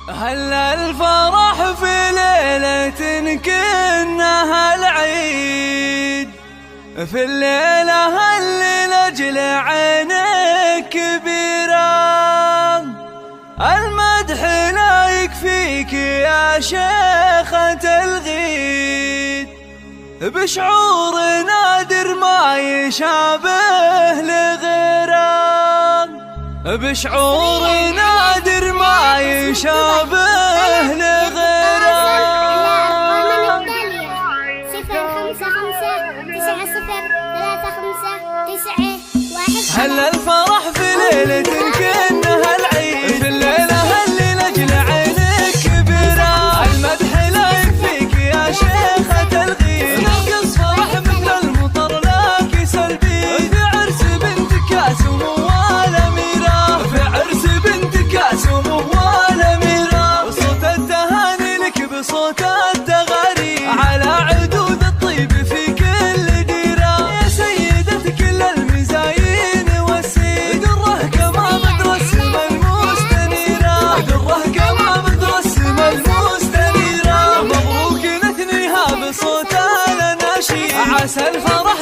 هلا الفرح في ليلة كأنها العيد، في الليلة اللي لأجل عينك كبيرة. المدح لا يكفيك يا شيخة الغيد، بشعور نادر ما يشابه لغيره، بشعور نادر ما يشابه لغيره. هلا الفرح في ليلة كأنها العيد، في الليلة اللي لأجل عينك كبيرة. المدح لا يكفيك يا شيخة الغيد، نقص فرح مثل المطر لك سلبي. في عرس بنت كاسم والأميرة، في عرس بنت كاسم والأميرة. صوت التهاني لك بصوت التغاري، على عدود الطيب في كل ديرة. يا سيدة كل المزايين والسيد، دره كما بدر السما المستنيرة، دره كما بدر السما المستنيرة. مبروك نثنيها بصوت الأناشيد، عسى الفرح